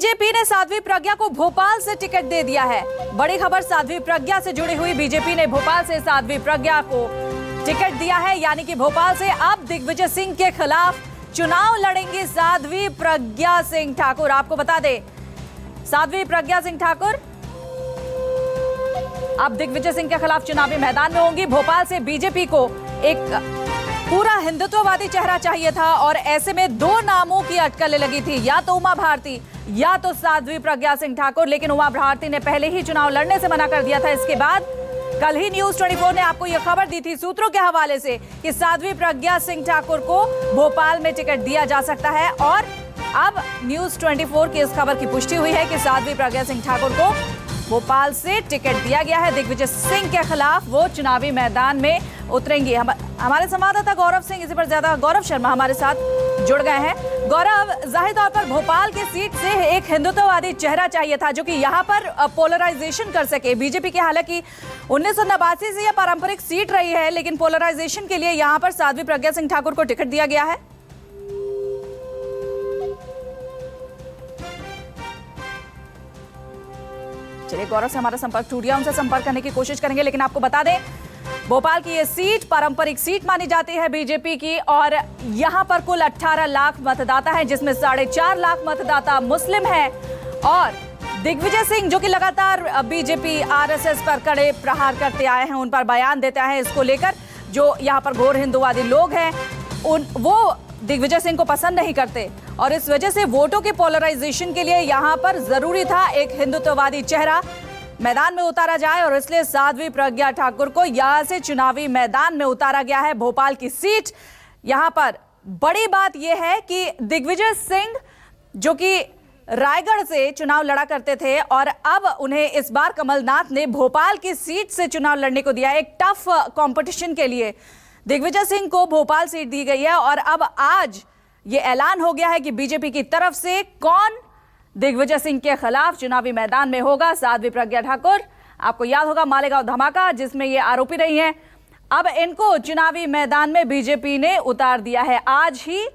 BJP ने साध्वी प्रज्ञा को भोपाल से टिकट दे दिया है। बड़ी खबर साध्वी प्रज्ञा से जुड़ी हुई। बीजेपी ने भोपाल से साध्वी प्रज्ञा को टिकट दिया है, यानी कि भोपाल से अब दिग्विजय सिंह के खिलाफ चुनाव लड़ेंगी साध्वी प्रज्ञा सिंह ठाकुर। आपको बता दें, साध्वी प्रज्ञा सिंह ठाकुर अब दिग्विजय सिंह के खिलाफ चुनावी मैदान में होंगी। भोपाल से बीजेपी को एक पूरा हिंदुत्ववादी चेहरा चाहिए था और ऐसे में दो नामों की अटकलें लगी थी, या तो उमा भारती या तो साध्वी प्रज्ञा सिंह ठाकुर। लेकिन उमा भारती ने पहले ही चुनाव लड़ने से मना कर दिया था। इसके बाद कल ही न्यूज 24 ने आपको यह खबर दी थी सूत्रों के हवाले से कि साध्वी प्रज्ञा सिंह ठाकुर को भोपाल में टिकट दिया जा सकता है। और अब न्यूज 24 की इस खबर की पुष्टि हुई है कि साध्वी प्रज्ञा सिंह ठाकुर को भोपाल से टिकट दिया गया है। दिग्विजय सिंह के खिलाफ वो चुनावी मैदान में उतरेंगी। हमारे संवाददाता गौरव सिंह इसी पर ज्यादा गौरव शर्मा हमारे साथ जुड़ गए हैं। गौरव, जाहिर तौर पर भोपाल की सीट से एक हिंदुत्ववादी चेहरा चाहिए था जो कि यहाँ पर पोलराइजेशन कर सके। बीजेपी की हालांकि 1989 से यह पारंपरिक सीट रही है, लेकिन पोलराइजेशन के लिए यहाँ पर साध्वी प्रज्ञा सिंह ठाकुर को टिकट दिया गया है। चलिए, गौरव से हमारा संपर्क टूट गया, उनसे संपर्क करने की कोशिश करेंगे। लेकिन आपको बता दें, भोपाल की ये सीट पारंपरिक सीट मानी जाती है बीजेपी की और यहां पर कुल 18 लाख मतदाता है, जिसमें 4.5 लाख मतदाता मुस्लिम है। और दिग्विजय सिंह जो कि लगातार बीजेपी आरएसएस पर कड़े प्रहार करते आए हैं, उन पर बयान देते हैं इसको लेकर, जो यहां पर घोर हिंदुवादी लोग हैं वो दिग्विजय सिंह को पसंद नहीं करते और इस वजह से वोटों के पोलराइजेशन के लिए यहां पर जरूरी था एक हिंदुत्ववादी चेहरा मैदान में उतारा जाए और इसलिए साध्वी प्रज्ञा ठाकुर को यहां से चुनावी मैदान में उतारा गया है। भोपाल की सीट, यहां पर बड़ी बात यह है कि दिग्विजय सिंह जो कि रायगढ़ से चुनाव लड़ा करते थे और अब उन्हें इस बार कमलनाथ ने भोपाल की सीट से चुनाव लड़ने को दिया। एक टफ कंपटीशन के लिए दिग्विजय सिंह को भोपाल सीट दी गई है और अब आज ये ऐलान हो गया है कि बीजेपी की तरफ से कौन दिग्विजय सिंह के खिलाफ चुनावी मैदान में होगा। साध्वी प्रज्ञा ठाकुर, आपको याद होगा मालेगांव धमाका जिसमें ये आरोपी रही हैं, अब इनको चुनावी मैदान में बीजेपी ने उतार दिया है। आज ही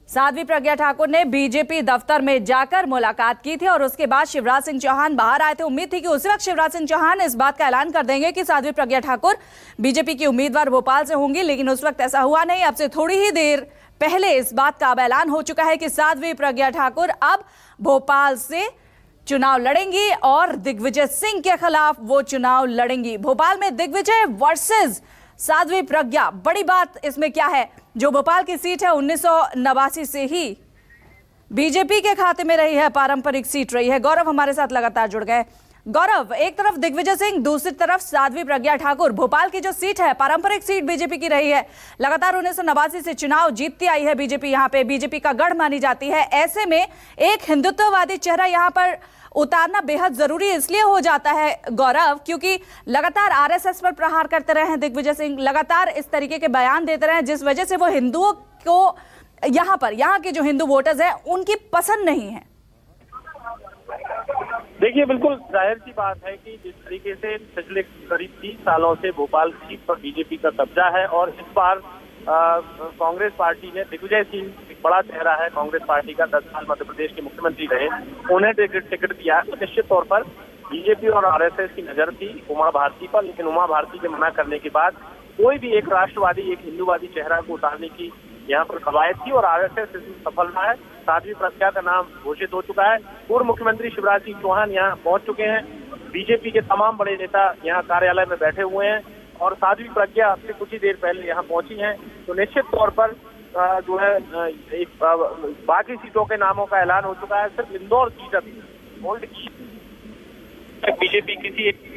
साध्वी प्रज्ञा ठाकुर ने बीजेपी दफ्तर में जाकर मुलाकात की थी और उसके बाद शिवराज सिंह चौहान बाहर आए थे। उम्मीद थी कि उसी वक्त शिवराज सिंह चौहान इस बात का ऐलान कर देंगे कि साध्वी प्रज्ञा ठाकुर बीजेपी की उम्मीदवार भोपाल से होंगी, लेकिन उस वक्त ऐसा हुआ नहीं। अब से थोड़ी ही देर पहले इस बात का अब ऐलान हो चुका है कि साध्वी प्रज्ञा ठाकुर अब भोपाल से चुनाव लड़ेंगी और दिग्विजय सिंह के खिलाफ वो चुनाव लड़ेंगी। भोपाल में दिग्विजय वर्सेस साध्वी प्रज्ञा, बड़ी बात इसमें क्या है, जो भोपाल की सीट है 1989 से ही बीजेपी के खाते में रही है, पारंपरिक सीट रही है। गौरव हमारे साथ लगातार जुड़ गए। गौरव, एक तरफ दिग्विजय सिंह, दूसरी तरफ साध्वी प्रज्ञा ठाकुर। भोपाल की जो सीट है पारंपरिक सीट बीजेपी की रही है, लगातार 1989 से चुनाव जीतती आई है बीजेपी, यहाँ पे बीजेपी का गढ़ मानी जाती है। ऐसे में एक हिंदुत्ववादी चेहरा यहाँ पर उतारना बेहद जरूरी इसलिए हो जाता है गौरव, क्योंकि लगातार आरएसएस पर प्रहार करते रहे हैं दिग्विजय सिंह, लगातार इस तरीके के बयान देते रहे, जिस वजह से वो हिंदुओं को यहाँ के जो हिंदू वोटर्स हैं उनकी पसंद नहीं है। देखिए, बिल्कुल जाहिर सी बात है कि जिस तरीके से पिछले करीब 30 सालों से भोपाल सीट पर बीजेपी का कब्जा है और इस बार कांग्रेस पार्टी ने दिग्विजय सिंह, एक बड़ा चेहरा है कांग्रेस पार्टी का, 10 साल मध्य प्रदेश के मुख्यमंत्री रहे, उन्हें टिकट दिया। तो निश्चित तौर पर बीजेपी और आरएसएस की नजर थी उमा भारती पर, लेकिन उमा भारती के मना करने के बाद कोई भी एक राष्ट्रवादी, एक हिंदूवादी चेहरा को उतारने की यहाँ पर कवायद थी और आरएसएस इसमें सफल रहा है। साध्वी प्रज्ञा का नाम घोषित हो चुका है। पूर्व मुख्यमंत्री शिवराज सिंह चौहान यहाँ पहुंच चुके हैं, बीजेपी के तमाम बड़े नेता यहाँ कार्यालय में बैठे हुए हैं और साध्वी प्रज्ञा से कुछ ही देर पहले यहाँ पहुंची हैं। तो निश्चित तौर पर जो है एक बाकी सीटों के नामों का ऐलान हो चुका है। सिर्फ इंदौर सीट अभी होल्ड की बीजेपी किसी एक।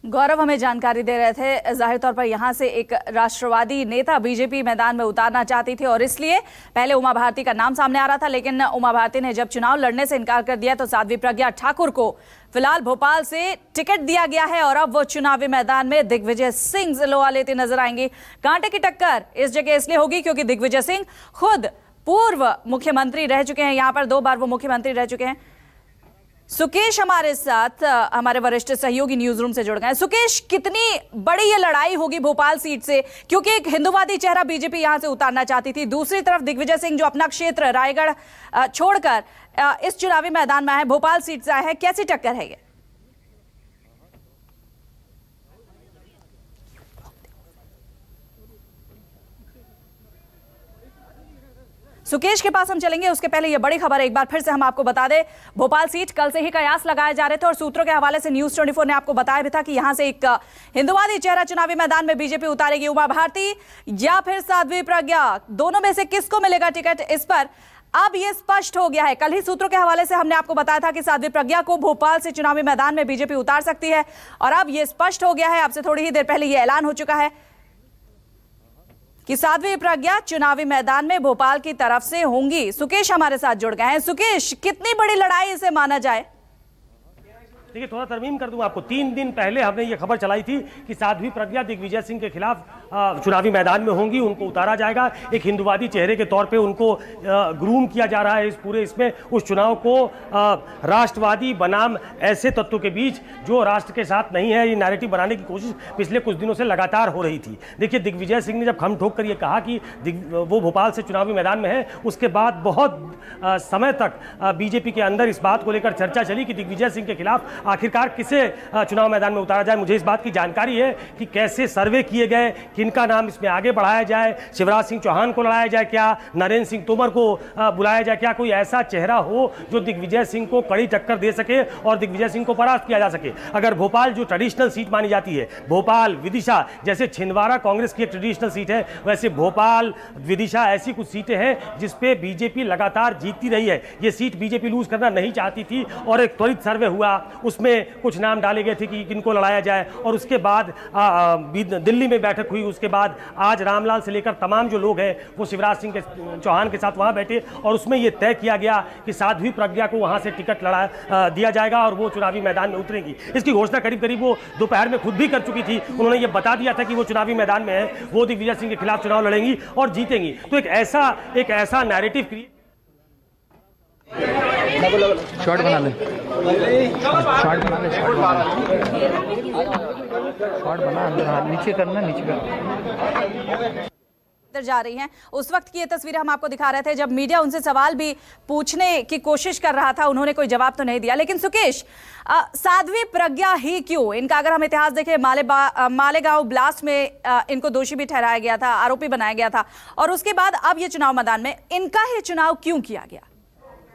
गौरव हमें जानकारी दे रहे थे, जाहिर तौर पर यहां से एक राष्ट्रवादी नेता बीजेपी मैदान में उतारना चाहती थी और इसलिए पहले उमा भारती का नाम सामने आ रहा था, लेकिन उमा भारती ने जब चुनाव लड़ने से इनकार कर दिया तो साध्वी प्रज्ञा ठाकुर को फिलहाल भोपाल से टिकट दिया गया है और अब वो चुनावी मैदान में दिग्विजय सिंह से लोहा लेते नजर आएंगे। कांटे की टक्कर इस जगह इसलिए होगी क्योंकि दिग्विजय सिंह खुद पूर्व मुख्यमंत्री रह चुके हैं, यहाँ पर 2 बार वो मुख्यमंत्री रह चुके हैं। सुकेश हमारे साथ हमारे वरिष्ठ सहयोगी न्यूज रूम से जुड़ गए। सुकेश, कितनी बड़ी ये लड़ाई होगी भोपाल सीट से, क्योंकि एक हिंदूवादी चेहरा बीजेपी यहां से उतारना चाहती थी, दूसरी तरफ दिग्विजय सिंह जो अपना क्षेत्र रायगढ़ छोड़कर इस चुनावी मैदान में आए, भोपाल सीट से आए हैं, कैसी टक्कर है ये? सुकेश के पास हम चलेंगे, उसके पहले ये बड़ी खबर एक बार फिर से हम आपको बता दें। भोपाल सीट कल से ही कयास लगाए जा रहे थे और सूत्रों के हवाले से न्यूज 24 ने आपको बताया भी था कि यहां से एक हिंदूवादी चेहरा चुनावी मैदान में बीजेपी उतारेगी। उमा भारती या फिर साध्वी प्रज्ञा, दोनों में से किसको मिलेगा टिकट, इस पर अब यह स्पष्ट हो गया है। कल ही सूत्रों के हवाले से हमने आपको बताया था कि साध्वी प्रज्ञा को भोपाल से चुनावी मैदान में बीजेपी उतार सकती है और अब यह स्पष्ट हो गया है। आपसे थोड़ी ही देर पहले यह ऐलान हो चुका है कि साध्वी प्रज्ञा चुनावी मैदान में भोपाल की तरफ से होंगी। सुकेश हमारे साथ जुड़ गए हैं। सुकेश, कितनी बड़ी लड़ाई इसे माना जाए? देखिए, थोड़ा तरमीम कर दूं आपको। 3 दिन पहले हमने ये खबर चलाई थी कि साध्वी प्रज्ञा दिग्विजय सिंह के खिलाफ चुनावी मैदान में होंगी, उनको उतारा जाएगा। एक हिंदूवादी चेहरे के तौर पे उनको ग्रूम किया जा रहा है इस पूरे इसमें। उस चुनाव को राष्ट्रवादी बनाम ऐसे तत्वों के बीच जो राष्ट्र के साथ नहीं है, ये नैरेटिव बनाने की कोशिश पिछले कुछ दिनों से लगातार हो रही थी। देखिए, दिग्विजय सिंह ने जब खम ठोक कर ये कहा कि वो भोपाल से चुनावी मैदान में है, उसके बाद बहुत समय तक बीजेपी के अंदर इस बात को लेकर चर्चा चली कि दिग्विजय सिंह के खिलाफ आखिरकार किसे चुनाव मैदान में उतारा जाए। मुझे इस बात की जानकारी है कि कैसे सर्वे किए गए, किनका नाम इसमें आगे बढ़ाया जाए, शिवराज सिंह चौहान को लड़ाया जाए क्या, नरेंद्र सिंह तोमर को बुलाया जाए क्या, कोई ऐसा चेहरा हो जो दिग्विजय सिंह को कड़ी टक्कर दे सके और दिग्विजय सिंह को परास्त किया जा सके। अगर भोपाल जो ट्रेडिशनल सीट मानी जाती है, भोपाल विदिशा, जैसे छिंदवाड़ा कांग्रेस की एक ट्रेडिशनल सीट है, वैसे भोपाल विदिशा ऐसी कुछ सीटें हैं जिसपे बीजेपी लगातार जीतती रही है। ये सीट बीजेपी लूज करना नहीं चाहती थी और एक त्वरित सर्वे हुआ, उसमें कुछ नाम डाले गए थे कि किनको लड़ाया जाए और उसके बाद दिल्ली में बैठक हुई। उसके बाद आज रामलाल से लेकर तमाम जो लोग हैं वो शिवराज सिंह चौहान के साथ वहां बैठे और उसमें यह तय किया गया कि साध्वी प्रज्ञा को वहां से टिकट दिया जाएगा और वो चुनावी मैदान में उतरेंगी। इसकी घोषणा करीब करीब वो दोपहर में खुद भी कर चुकी थी। उन्होंने ये बता दिया था कि वो चुनावी मैदान में है, वो दिग्विजय सिंह के खिलाफ चुनाव लड़ेंगी और जीतेंगी। तो एक ऐसा नैरेटिव क्रिएट शॉट बना ले, शॉट बना ले, शॉट बना, अंदर नीचे करना, नीचे करना जा रही हैं। उस वक्त की ये तस्वीरें हम आपको दिखा रहे थे जब मीडिया उनसे सवाल भी पूछने की कोशिश कर रहा था, उन्होंने कोई जवाब तो नहीं दिया। लेकिन सुकेश, साध्वी प्रज्ञा ही क्यों? इनका अगर हम इतिहास देखें, मालेगांव ब्लास्ट में इनको दोषी भी ठहराया गया था, आरोपी बनाया गया था और उसके बाद अब ये चुनाव मैदान में, इनका ही चुनाव क्यों किया गया?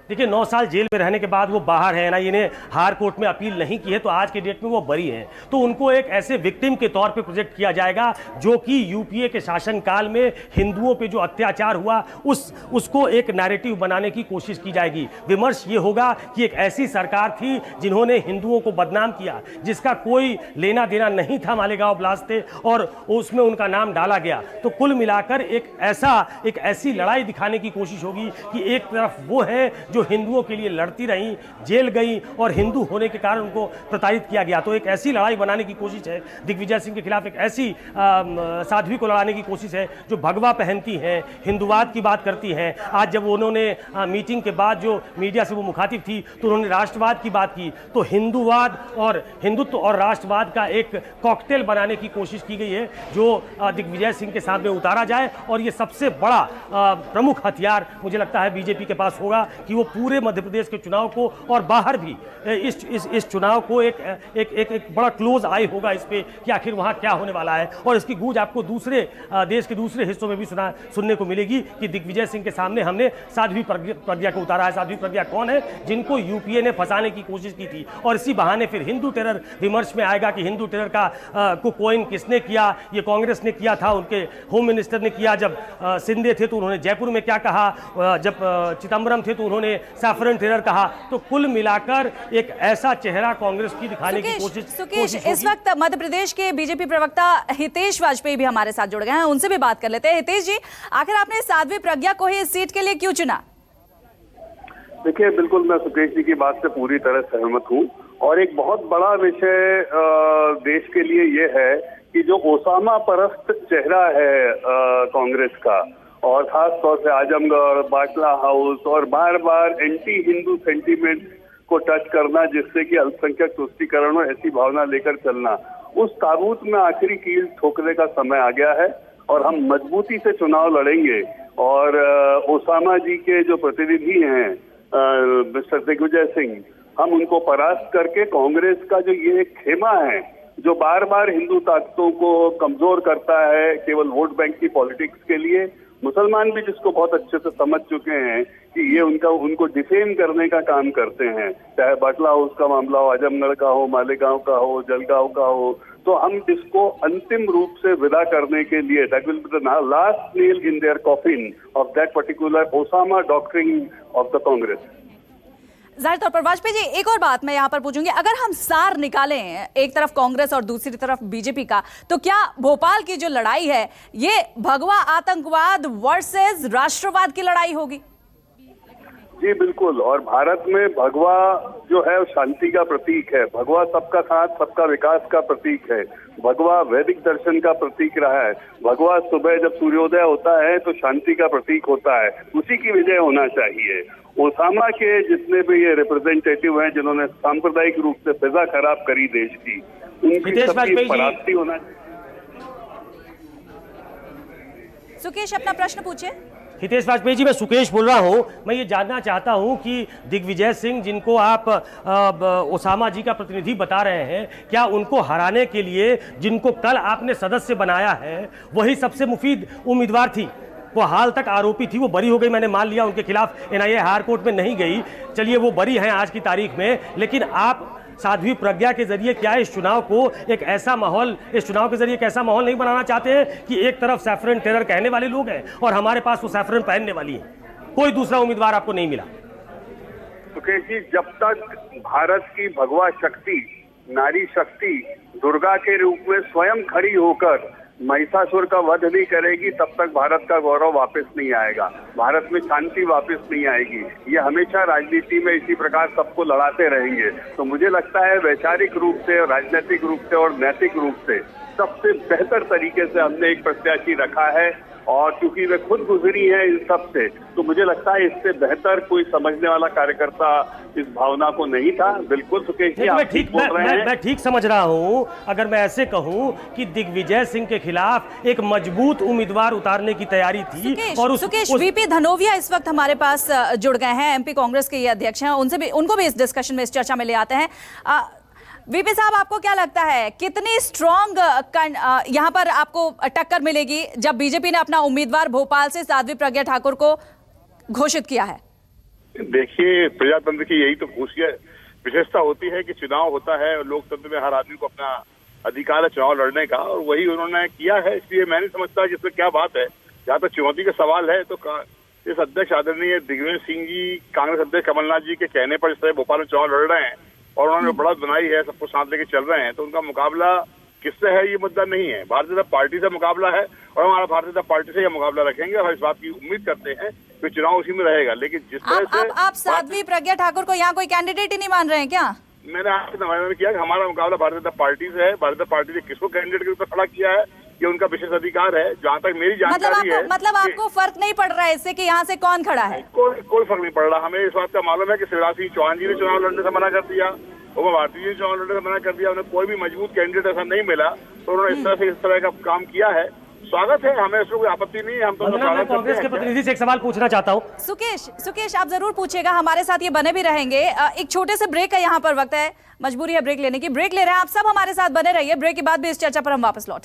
देखिए, 9 साल जेल में रहने के बाद वो बाहर है ना, इन्हें हार कोर्ट में अपील नहीं की है तो आज के डेट में वो बरी हैं। तो उनको एक ऐसे विक्टिम के तौर पे प्रोजेक्ट किया जाएगा जो कि यूपीए के शासनकाल में हिंदुओं पे जो अत्याचार हुआ उसको एक नैरेटिव बनाने की कोशिश की जाएगी। विमर्श ये होगा कि एक ऐसी सरकार थी जिन्होंने हिंदुओं को बदनाम किया, जिसका कोई लेना देना नहीं था मालेगांव ब्लास्ट से और उसमें उनका नाम डाला गया। तो कुल मिलाकर एक ऐसी लड़ाई दिखाने की कोशिश होगी कि एक तरफ वो है जो हिंदुओं के लिए लड़ती रही, जेल गई और हिंदू होने के कारण उनको प्रताड़ित किया गया। तो एक ऐसी लड़ाई बनाने की कोशिश है दिग्विजय सिंह के खिलाफ, एक ऐसी साध्वी को लड़ाने की कोशिश है जो भगवा पहनती है, हिंदुवाद की बात करती है। आज जब उन्होंने मीटिंग के बाद जो मीडिया से वो मुखातिब थी तो उन्होंने राष्ट्रवाद की बात की। तो हिंदुवाद और हिंदुत्व और राष्ट्रवाद का एक कॉकटेल बनाने की कोशिश की गई है जो दिग्विजय सिंह के सामने उतारा जाए और ये सबसे बड़ा प्रमुख हथियार मुझे लगता है बीजेपी के पास होगा कि वो पूरे मध्य प्रदेश के चुनाव को और बाहर भी इस चुनाव को एक बड़ा क्लोज आई होगा इस पे कि आखिर वहां क्या होने वाला है। और इसकी गूंज आपको दूसरे देश के दूसरे हिस्सों में भी सुनने को मिलेगी कि दिग्विजय सिंह के सामने हमने साध्वी प्रज्ञा को उतारा है। साध्वी प्रज्ञा कौन है? जिनको यूपीए ने फंसाने की कोशिश की थी और इसी बहाने फिर हिंदू टेरर विमर्श में आएगा कि हिंदू टेरर को कोइन किसने किया? ये कांग्रेस ने किया था, उनके होम मिनिस्टर ने किया। जब सिंधे थे तो उन्होंने जयपुर में क्या कहा, जब चिदम्बरम थे तो उन्होंने सैफरन टेरर कहा। तो कुल मिलाकर एक ऐसा चेहरा कांग्रेस की दिखाने की कोशिश इस वक्त मध्य प्रदेश के बीजेपी प्रवक्ता हितेश वाजपेयी भी हमारे साथ जुड़ गए हैं, उनसे भी बात कर लेते हैं। हितेश जी, आखिर आपने साध्वी प्रज्ञा को ही इस सीट के लिए क्यों चुना? देखिए, बिल्कुल मैं सुकेश जी की बात से पूरी तरह सहमत हूँ और एक बहुत बड़ा विषय देश के लिए ये है कि जो ओसामा परस्त चेहरा है कांग्रेस का और खास तौर से आजमगढ़, बाटला हाउस और बार बार एंटी हिंदू सेंटीमेंट को टच करना, जिससे कि अल्पसंख्यक तुष्टीकरण और ऐसी भावना लेकर चलना, उस ताबूत में आखिरी कील ठोकने का समय आ गया है और हम मजबूती से चुनाव लड़ेंगे। और ओसामा जी के जो प्रतिनिधि हैं मिस्टर दिग्विजय सिंह, हम उनको परास्त करके कांग्रेस का जो ये खेमा है जो बार बार हिंदू ताकतों को कमजोर करता है केवल वोट बैंक की पॉलिटिक्स के लिए, मुसलमान भी जिसको बहुत अच्छे से समझ चुके हैं कि ये उनको डिफेम करने का काम करते हैं, चाहे बाटला हाउस का मामला हो, आजमगढ़ का हो, मालेगांव का हो, जलगांव का हो, तो हम इसको अंतिम रूप से विदा करने के लिए that will be the last nail in their coffin of that particular Osama doctrine of the Congress. जाहिर तौर पर वाजपेयी जी, एक और बात मैं यहाँ पर पूछूंगी, अगर हम सार निकालें एक तरफ कांग्रेस और दूसरी तरफ बीजेपी का, तो क्या भोपाल की जो लड़ाई है ये भगवा आतंकवाद वर्सेस राष्ट्रवाद की लड़ाई होगी? जी बिल्कुल, और भारत में भगवा जो है शांति का प्रतीक है, भगवा सबका साथ सबका विकास का प्रतीक है, भगवा वैदिक दर्शन का प्रतीक रहा है, भगवा सुबह जब सूर्योदय होता है तो शांति का प्रतीक होता है, उसी की विजय होना चाहिए। ओसामा के जितने भी ये रिप्रेजेंटेटिव हैं जिन्होंने सांप्रदायिक रूप से फिजा खराब करी देश की, उनकी सबकी परास्ती होना। सुकेश अपना प्रश्न पूछिए। हितेश वाजपेयी जी, मैं सुकेश बोल रहा हूं। मैं ये जानना चाहता हूं कि दिग्विजय सिंह जिनको आप ओसामा जी का प्रतिनिधि बता रहे हैं, क्या उनको हराने के लिए जिनको कल आपने सदस्य बनाया है वही सबसे मुफीद उम्मीदवार थी? वो हाल तक आरोपी थी, वो बरी हो गई, मैंने मान लिया उनके खिलाफ एनआईए हायर कोर्ट में नहीं गई, चलिए वो बरी हैं आज की तारीख में, लेकिन आप साध्वी प्रज्ञा के जरिए क्या इस चुनाव को एक ऐसा माहौल, इस चुनाव के जरिए एक ऐसा माहौल नहीं बनाना चाहते हैं कि एक तरफ सैफरन टेरर कहने वाले लोग हैं और हमारे पास वो सैफरन पहनने वाली है, कोई दूसरा उम्मीदवार आपको नहीं मिला? सुकेश जी, जब तक भारत की भगवा शक्ति, नारी शक्ति दुर्गा के रूप में स्वयं खड़ी होकर महिषासुर का वध नहीं करेगी, तब तक भारत का गौरव वापस नहीं आएगा, भारत में शांति वापस नहीं आएगी। ये हमेशा राजनीति में इसी प्रकार सबको लड़ाते रहेंगे। तो मुझे लगता है वैचारिक रूप से, राजनीतिक रूप से और नैतिक रूप से सबसे बेहतर तरीके से हमने एक प्रत्याशी रखा है, और क्योंकि वे खुद गुजरी है इन सब से, तो मुझे लगता है इससे बेहतर कोई समझने वाला कार्यकर्ता इस भावना को नहीं था। बिल्कुल सुकेश जी, आप ठीक बोल रहे हैं। मैं ठीक समझ रहा हूं। अगर मैं ऐसे कहूं कि दिग्विजय सिंह के खिलाफ एक मजबूत उम्मीदवार उतारने की तैयारी थी, और सुकेश वीपी धनोविया इस वक्त हमारे पास जुड़ गए हैं, एमपी कांग्रेस के ये अध्यक्ष हैं, उनको भी इस डिस्कशन में, इस चर्चा में ले आते हैं। वीपी साहब, आपको क्या लगता है कितनी स्ट्रॉन्ग यहाँ पर आपको टक्कर मिलेगी जब बीजेपी ने अपना उम्मीदवार भोपाल से साध्वी प्रज्ञा ठाकुर को घोषित किया है? देखिए, प्रजातंत्र की यही तो विशेषता होती है कि चुनाव होता है और लोकतंत्र में हर आदमी को अपना अधिकार है चुनाव लड़ने का, और वही उन्होंने किया है। इसलिए मैं नहीं समझता जिसमें क्या बात है। जहाँ तक चुनौती का सवाल है तो इस अध्यक्ष आदरणीय दिग्विजय सिंह जी, कांग्रेस अध्यक्ष कमलनाथ जी के कहने पर इस तरह भोपाल में चुनाव लड़ रहे हैं और उन्होंने बढ़त बनाई है, सबको साथ लेके चल रहे हैं, तो उनका मुकाबला किससे है ये मुद्दा नहीं है, भारतीय जनता पार्टी से मुकाबला है, और हमारा भारतीय जनता पार्टी से यह मुकाबला रखेंगे और इस बात की उम्मीद करते हैं कि चुनाव उसी में रहेगा। लेकिन जिस तरह से आप साध्वी प्रज्ञा ठाकुर को यहाँ कोई कैंडिडेट ही नहीं मान रहे हैं क्या? मैंने आपसे निवेदन किया कि हमारा मुकाबला भारतीय जनता पार्टी से है। भारतीय जनता पार्टी ने किसको कैंडिडेट के रूप में खड़ा किया है ये उनका विशेष अधिकार है। जहाँ तक मेरी जानकारी है, मतलब आपको फर्क नहीं पड़ रहा है इससे कि यहाँ से कौन खड़ा है? कोई फर्क नहीं पड़ रहा। हमें इस बात का मालूम है कि शिवराज सिंह चौहान जी ने चुनाव लड़ने से मना कर दिया, वो भारतीय जी चुनाव लड़ने से मना कर दिया, उन्हें कोई भी मजबूत कैंडिडेट ऐसा नहीं मिला, तो उन्होंने इस तरह का काम किया है। स्वागत है, हमें इसमें कोई आपत्ति नहीं है। हम तो मैं कांग्रेस के प्रतिनिधि से एक सवाल पूछना चाहता हूँ। सुकेश आप जरूर पूछेगा, हमारे साथ ये बने भी रहेंगे। एक छोटे से ब्रेक का यहाँ पर वक्त है, मजबूरी है ब्रेक लेने की, ब्रेक ले रहे हैं। आप सब हमारे साथ बने रहिए, ब्रेक के बाद भी इस चर्चा पर हम वापस लौटेंगे।